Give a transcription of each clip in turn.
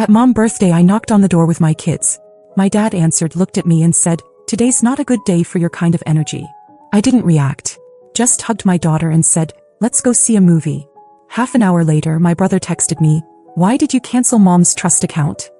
At Mom's birthday I knocked on the door with my kids. My dad answered, looked at me and said, "Today's not a good day for your kind of energy." I didn't react. Just hugged my daughter and said, "Let's go see a movie." Half an hour later my brother texted me, "Why did you cancel Mom's trust account?"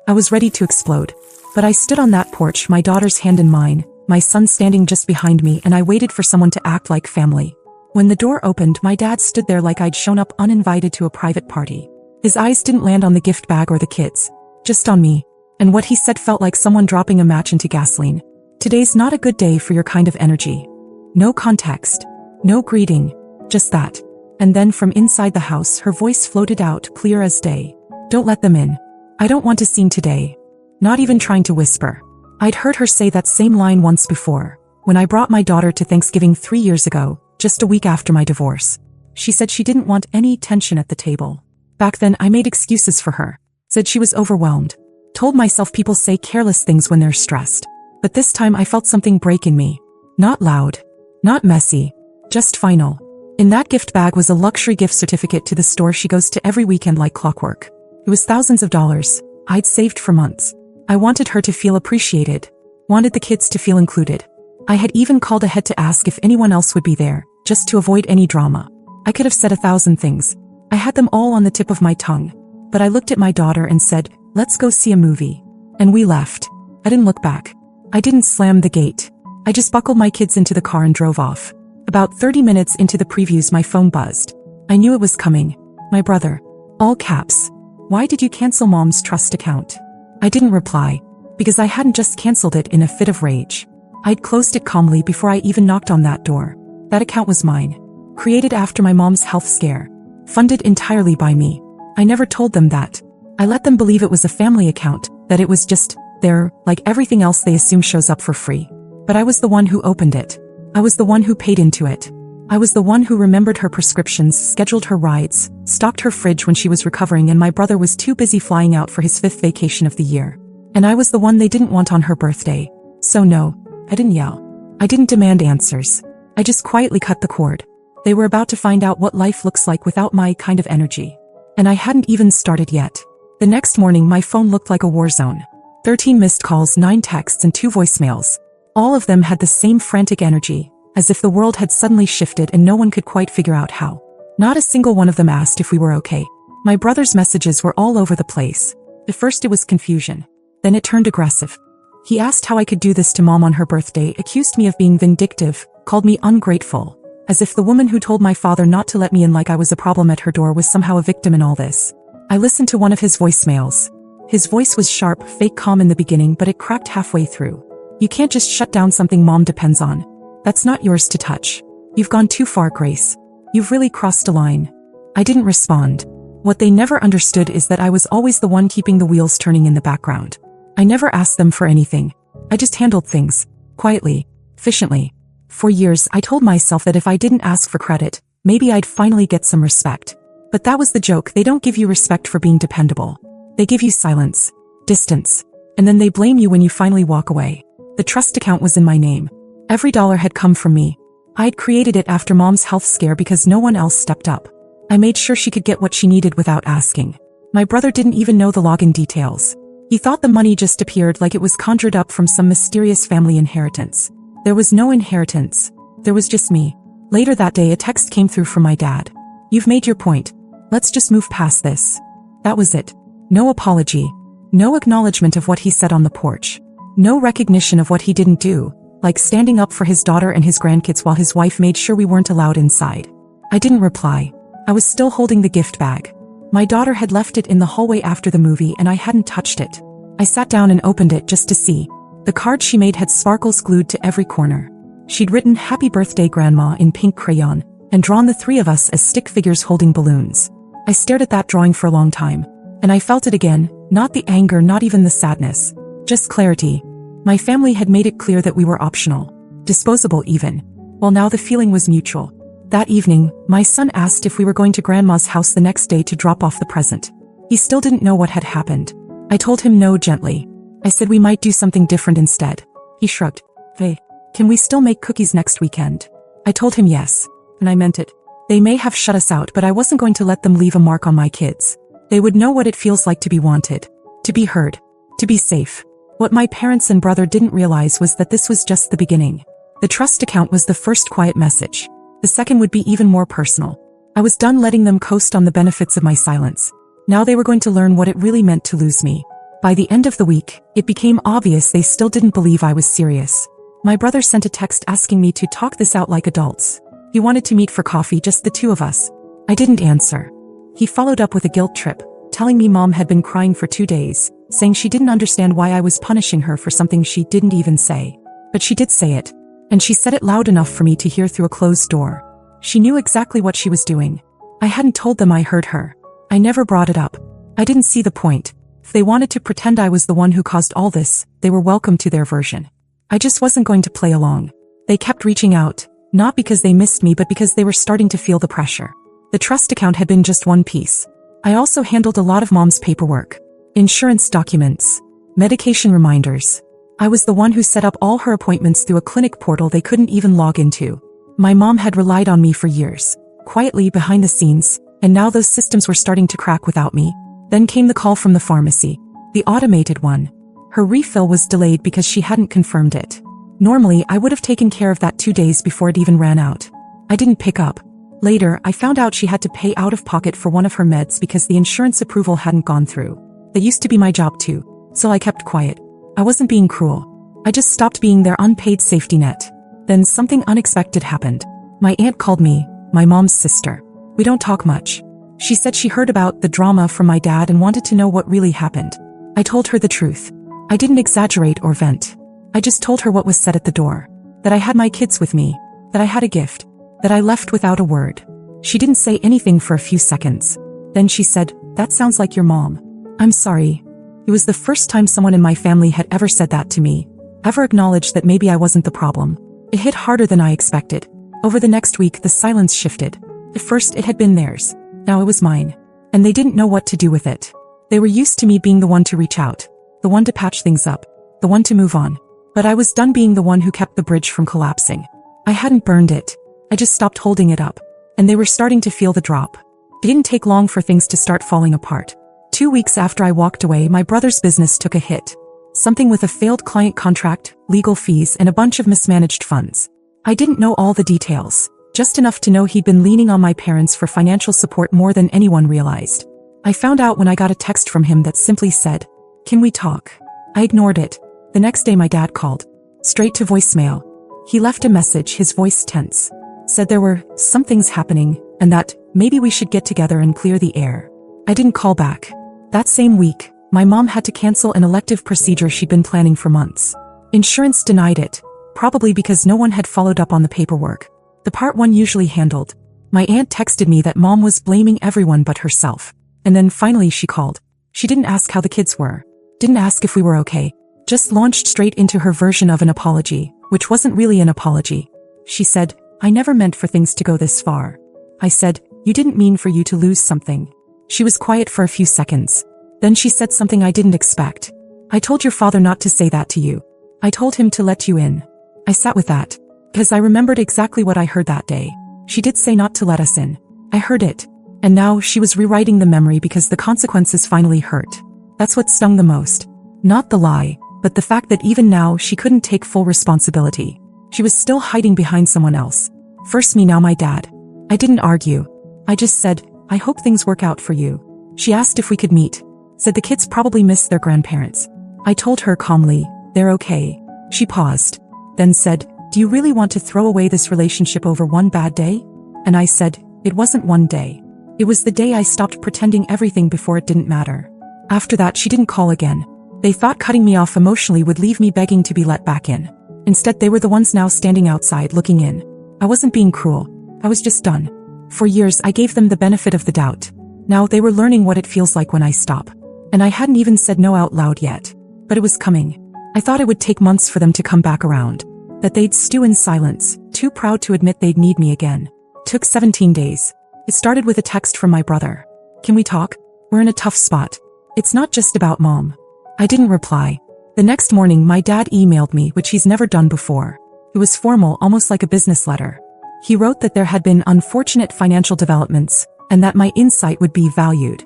I was ready to explode. But I stood on that porch, my daughter's hand in mine, my son standing just behind me, and I waited for someone to act like family. When the door opened, my dad stood there like I'd shown up uninvited to a private party. His eyes didn't land on the gift bag or the kids, just on me. And what he said felt like someone dropping a match into gasoline. "Today's not a good day for your kind of energy." No context. No greeting. Just that. And then from inside the house her voice floated out, clear as day. "Don't let them in. I don't want a scene today." Not even trying to whisper. I'd heard her say that same line once before, when I brought my daughter to Thanksgiving 3 years ago, just a week after my divorce. She said she didn't want any tension at the table. Back then I made excuses for her. Said she was overwhelmed. Told myself people say careless things when they're stressed. But this time I felt something break in me. Not loud. Not messy. Just final. In that gift bag was a luxury gift certificate to the store she goes to every weekend like clockwork. It was thousands of dollars. I'd saved for months. I wanted her to feel appreciated. Wanted the kids to feel included. I had even called ahead to ask if anyone else would be there, just to avoid any drama. I could have said 1,000 things. I had them all on the tip of my tongue. But I looked at my daughter and said, "Let's go see a movie." And we left. I didn't look back. I didn't slam the gate. I just buckled my kids into the car and drove off. About 30 minutes into the previews my phone buzzed. I knew it was coming. My brother. All caps. "Why did you cancel Mom's trust account?" I didn't reply. Because I hadn't just canceled it in a fit of rage. I'd closed it calmly before I even knocked on that door. That account was mine. Created after my mom's health scare. Funded entirely by me. I never told them that. I let them believe it was a family account, that it was just there, like everything else they assume shows up for free. But I was the one who opened it. I was the one who paid into it. I was the one who remembered her prescriptions, scheduled her rides, stocked her fridge when she was recovering and my brother was too busy flying out for his 5th vacation of the year. And I was the one they didn't want on her birthday. So no, I didn't yell. I didn't demand answers. I just quietly cut the cord. They were about to find out what life looks like without my kind of energy. And I hadn't even started yet. The next morning my phone looked like a war zone. 13 missed calls, 9 texts and 2 voicemails. All of them had the same frantic energy, as if the world had suddenly shifted and no one could quite figure out how. Not a single one of them asked if we were okay. My brother's messages were all over the place. At first it was confusion. Then it turned aggressive. He asked how I could do this to Mom on her birthday, accused me of being vindictive, called me ungrateful. As if the woman who told my father not to let me in like I was a problem at her door was somehow a victim in all this. I listened to one of his voicemails. His voice was sharp, fake calm in the beginning, but it cracked halfway through. "You can't just shut down something Mom depends on. That's not yours to touch. You've gone too far, Grace. You've really crossed a line." I didn't respond. What they never understood is that I was always the one keeping the wheels turning in the background. I never asked them for anything. I just handled things. Quietly. Efficiently. For years I told myself that if I didn't ask for credit, maybe I'd finally get some respect. But that was the joke. They don't give you respect for being dependable. They give you silence. Distance. And then they blame you when you finally walk away. The trust account was in my name. Every dollar had come from me. I'd created it after Mom's health scare because no one else stepped up. I made sure she could get what she needed without asking. My brother didn't even know the login details. He thought the money just appeared like it was conjured up from some mysterious family inheritance. There was no inheritance. There was just me. Later that day a text came through from my dad. "You've made your point. Let's just move past this." That was it. No apology. No acknowledgement of what he said on the porch. No recognition of what he didn't do, like standing up for his daughter and his grandkids while his wife made sure we weren't allowed inside. I didn't reply. I was still holding the gift bag. My daughter had left it in the hallway after the movie and I hadn't touched it. I sat down and opened it just to see. The card she made had sparkles glued to every corner. She'd written "Happy Birthday Grandma" in pink crayon, and drawn the 3 of us as stick figures holding balloons. I stared at that drawing for a long time. And I felt it again, not the anger, not even the sadness. Just clarity. My family had made it clear that we were optional. Disposable even. Well, now the feeling was mutual. That evening, my son asked if we were going to Grandma's house the next day to drop off the present. He still didn't know what had happened. I told him no gently. I said we might do something different instead. He shrugged. "Hey, can we still make cookies next weekend?" I told him yes. And I meant it. They may have shut us out, but I wasn't going to let them leave a mark on my kids. They would know what it feels like to be wanted, to be heard, to be safe. What my parents and brother didn't realize was that this was just the beginning. The trust account was the first quiet message. The second would be even more personal. I was done letting them coast on the benefits of my silence. Now they were going to learn what it really meant to lose me. By the end of the week, it became obvious they still didn't believe I was serious. My brother sent a text asking me to talk this out like adults. He wanted to meet for coffee, just the two of us. I didn't answer. He followed up with a guilt trip, telling me Mom had been crying for 2 days, saying she didn't understand why I was punishing her for something she didn't even say. But she did say it, and she said it loud enough for me to hear through a closed door. She knew exactly what she was doing. I hadn't told them I heard her. I never brought it up. I didn't see the point. If they wanted to pretend I was the one who caused all this, they were welcome to their version. I just wasn't going to play along. They kept reaching out, not because they missed me but because they were starting to feel the pressure. The trust account had been just one piece. I also handled a lot of Mom's paperwork. Insurance documents, medication reminders. I was the one who set up all her appointments through a clinic portal they couldn't even log into. My mom had relied on me for years, quietly behind the scenes, and now those systems were starting to crack without me. Then came the call from the pharmacy, the automated one. Her refill was delayed because she hadn't confirmed it. Normally, I would have taken care of that 2 days before it even ran out. I didn't pick up. Later, I found out she had to pay out of pocket for one of her meds because the insurance approval hadn't gone through. That used to be my job too, so I kept quiet. I wasn't being cruel. I just stopped being their unpaid safety net. Then something unexpected happened. My aunt called me, my mom's sister. We don't talk much. She said she heard about the drama from my dad and wanted to know what really happened. I told her the truth. I didn't exaggerate or vent. I just told her what was said at the door. That I had my kids with me. That I had a gift. That I left without a word. She didn't say anything for a few seconds. Then she said, "That sounds like your mom." I'm sorry. It was the first time someone in my family had ever said that to me. Ever acknowledged that maybe I wasn't the problem. It hit harder than I expected. Over the next week, the silence shifted. At first, it had been theirs. Now it was mine. And they didn't know what to do with it. They were used to me being the one to reach out. The one to patch things up. The one to move on. But I was done being the one who kept the bridge from collapsing. I hadn't burned it. I just stopped holding it up. And they were starting to feel the drop. It didn't take long for things to start falling apart. 2 weeks after I walked away, my brother's business took a hit. Something with a failed client contract, legal fees, and a bunch of mismanaged funds. I didn't know all the details, just enough to know he'd been leaning on my parents for financial support more than anyone realized. I found out when I got a text from him that simply said, "Can we talk?" I ignored it. The next day my dad called. Straight to voicemail. He left a message, his voice tense. Said there were some things happening, and that maybe we should get together and clear the air. I didn't call back. That same week, my mom had to cancel an elective procedure she'd been planning for months. Insurance denied it, probably because no one had followed up on the paperwork. The part one usually handled. My aunt texted me that Mom was blaming everyone but herself. And then finally she called. She didn't ask how the kids were. Didn't ask if we were okay. Just launched straight into her version of an apology, which wasn't really an apology. She said, "I never meant for things to go this far." I said, "You didn't mean for you to lose something." She was quiet for a few seconds. Then she said something I didn't expect. "I told your father not to say that to you. I told him to let you in." I sat with that, because I remembered exactly what I heard that day. She did say not to let us in. I heard it. And now she was rewriting the memory because the consequences finally hurt. That's what stung the most. Not the lie, but the fact that even now she couldn't take full responsibility. She was still hiding behind someone else. First me, now my dad. I didn't argue. I just said, "I hope things work out for you." She asked if we could meet. Said the kids probably miss their grandparents. I told her calmly, "They're okay." She paused. Then said, "Do you really want to throw away this relationship over one bad day?" And I said, "It wasn't one day. It was the day I stopped pretending everything before it didn't matter." After that she didn't call again. They thought cutting me off emotionally would leave me begging to be let back in. Instead they were the ones now standing outside looking in. I wasn't being cruel. I was just done. For years I gave them the benefit of the doubt. Now they were learning what it feels like when I stop. And I hadn't even said no out loud yet. But it was coming. I thought it would take months for them to come back around. That they'd stew in silence, too proud to admit they'd need me again. Took 17 days. It started with a text from my brother. "Can we talk? We're in a tough spot. It's not just about Mom." I didn't reply. The next morning my dad emailed me, which he's never done before. It was formal, almost like a business letter. He wrote that there had been unfortunate financial developments, and that my insight would be valued.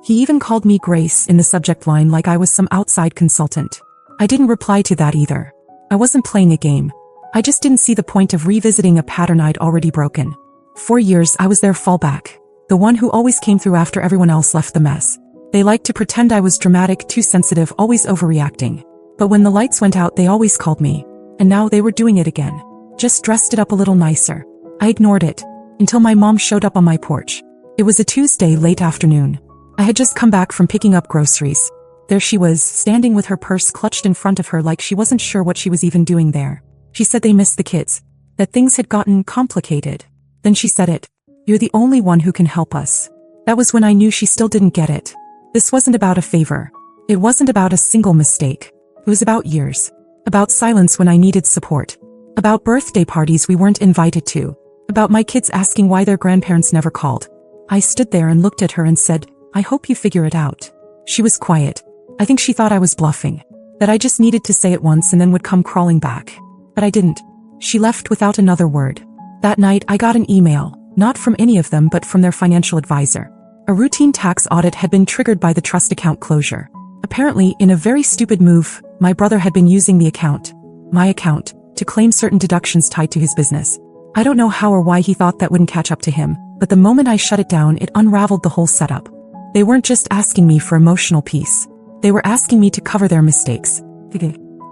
He even called me Grace in the subject line like I was some outside consultant. I didn't reply to that either. I wasn't playing a game. I just didn't see the point of revisiting a pattern I'd already broken. For years I was their fallback, the one who always came through after everyone else left the mess. They liked to pretend I was dramatic, too sensitive, always overreacting. But when the lights went out they always called me. And now they were doing it again. Just dressed it up a little nicer. I ignored it, until my mom showed up on my porch. It was a Tuesday late afternoon. I had just come back from picking up groceries. There she was, standing with her purse clutched in front of her like she wasn't sure what she was even doing there. She said they missed the kids, that things had gotten complicated. Then she said it. You're the only one who can help us. That was when I knew she still didn't get it. This wasn't about a favor. It wasn't about a single mistake. It was about years. About silence when I needed support. About birthday parties we weren't invited to. About my kids asking why their grandparents never called. I stood there and looked at her and said, I hope you figure it out. She was quiet. I think she thought I was bluffing. That I just needed to say it once and then would come crawling back. But I didn't. She left without another word. That night I got an email, not from any of them but from their financial advisor. A routine tax audit had been triggered by the trust account closure. Apparently, in a very stupid move, my brother had been using the account, my account, to claim certain deductions tied to his business. I don't know how or why he thought that wouldn't catch up to him, but the moment I shut it down it unraveled the whole setup. They weren't just asking me for emotional peace. They were asking me to cover their mistakes.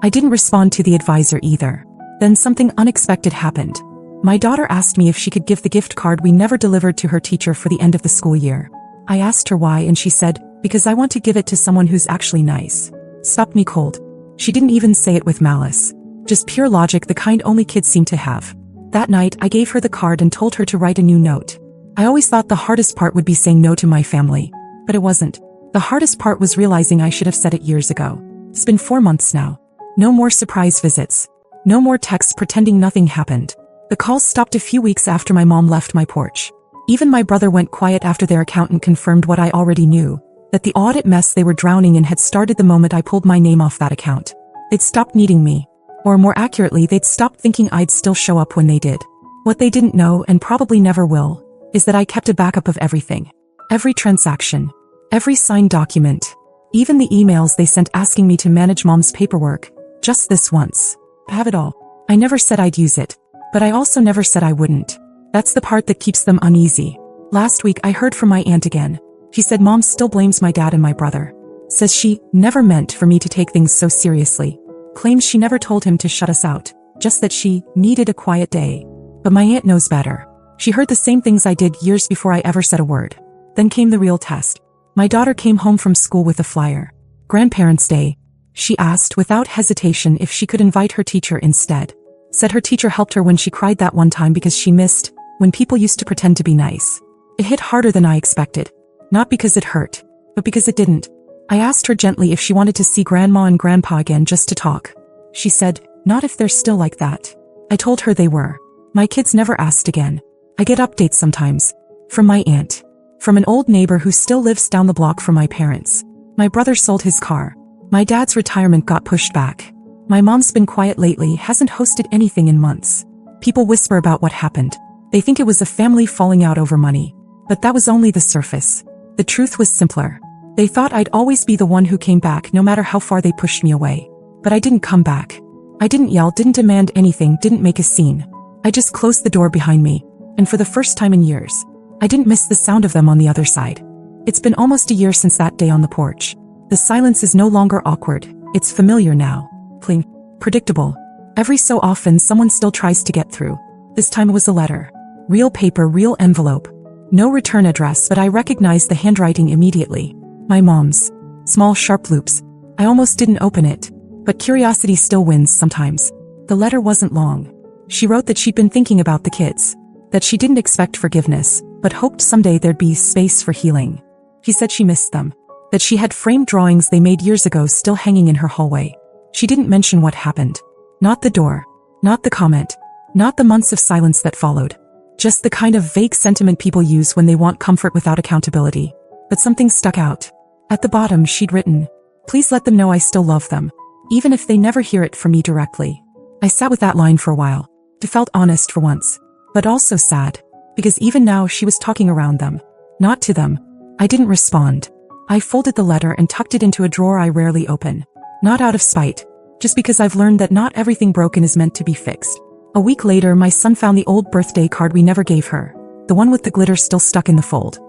I didn't respond to the advisor either. Then something unexpected happened. My daughter asked me if she could give the gift card we never delivered to her teacher for the end of the school year. I asked her why and she said, because I want to give it to someone who's actually nice. Stopped me cold. She didn't even say it with malice. Just pure logic, the kind only kids seem to have. That night I gave her the card and told her to write a new note. I always thought the hardest part would be saying no to my family. But it wasn't. The hardest part was realizing I should have said it years ago. It's been 4 months now. No more surprise visits. No more texts pretending nothing happened. The calls stopped a few weeks after my mom left my porch. Even my brother went quiet after their accountant confirmed what I already knew, that the audit mess they were drowning in had started the moment I pulled my name off that account. They'd stopped needing me. Or more accurately, they'd stopped thinking I'd still show up when they did. What they didn't know, and probably never will, is that I kept a backup of everything. Every transaction. Every signed document. Even the emails they sent asking me to manage mom's paperwork. Just this once. I have it all. I never said I'd use it. But I also never said I wouldn't. That's the part that keeps them uneasy. Last week I heard from my aunt again. She said mom still blames my dad and my brother. Says she never meant for me to take things so seriously. Claims she never told him to shut us out. Just that she needed a quiet day. But my aunt knows better. She heard the same things I did years before I ever said a word. Then came the real test. My daughter came home from school with a flyer. Grandparents' Day. She asked without hesitation if she could invite her teacher instead. Said her teacher helped her when she cried that one time because she missed when people used to pretend to be nice. It hit harder than I expected. Not because it hurt, but because it didn't. I asked her gently if she wanted to see Grandma and Grandpa again just to talk. She said, not if they're still like that. I told her they were. My kids never asked again. I get updates sometimes. From my aunt. From an old neighbor who still lives down the block from my parents. My brother sold his car. My dad's retirement got pushed back. My mom's been quiet lately, hasn't hosted anything in months. People whisper about what happened. They think it was a family falling out over money. But that was only the surface. The truth was simpler. They thought I'd always be the one who came back no matter how far they pushed me away. But I didn't come back. I didn't yell, didn't demand anything, didn't make a scene. I just closed the door behind me. And for the first time in years, I didn't miss the sound of them on the other side. It's been almost a year since that day on the porch. The silence is no longer awkward. It's familiar now. Plain. Predictable. Every so often someone still tries to get through. This time it was a letter. Real paper, real envelope. No return address, but I recognized the handwriting immediately. My mom's. Small sharp loops. I almost didn't open it. But curiosity still wins sometimes. The letter wasn't long. She wrote that she'd been thinking about the kids. That she didn't expect forgiveness, but hoped someday there'd be space for healing. She said she missed them. That she had framed drawings they made years ago still hanging in her hallway. She didn't mention what happened. Not the door. Not the comment. Not the months of silence that followed. Just the kind of vague sentiment people use when they want comfort without accountability. But something stuck out. At the bottom she'd written, please let them know I still love them, even if they never hear it from me directly. I sat with that line for a while. It felt honest for once. But also sad. Because even now she was talking around them. Not to them. I didn't respond. I folded the letter and tucked it into a drawer I rarely open. Not out of spite, just because I've learned that not everything broken is meant to be fixed. A week later, my son found the old birthday card we never gave her, the one with the glitter still stuck in the fold.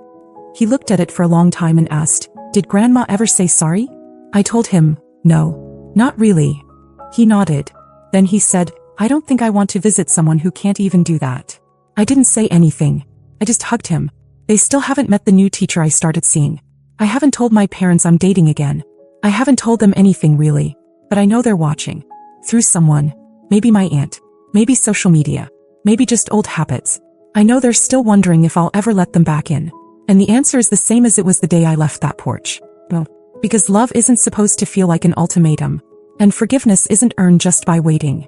He looked at it for a long time and asked, "Did Grandma ever say sorry?" I told him, "No, not really." He nodded. Then he said, "I don't think I want to visit someone who can't even do that." I didn't say anything. I just hugged him. They still haven't met the new teacher I started seeing. I haven't told my parents I'm dating again. I haven't told them anything really, but I know they're watching. Through someone. Maybe my aunt. Maybe social media. Maybe just old habits. I know they're still wondering if I'll ever let them back in. And the answer is the same as it was the day I left that porch. Well, because love isn't supposed to feel like an ultimatum. And forgiveness isn't earned just by waiting.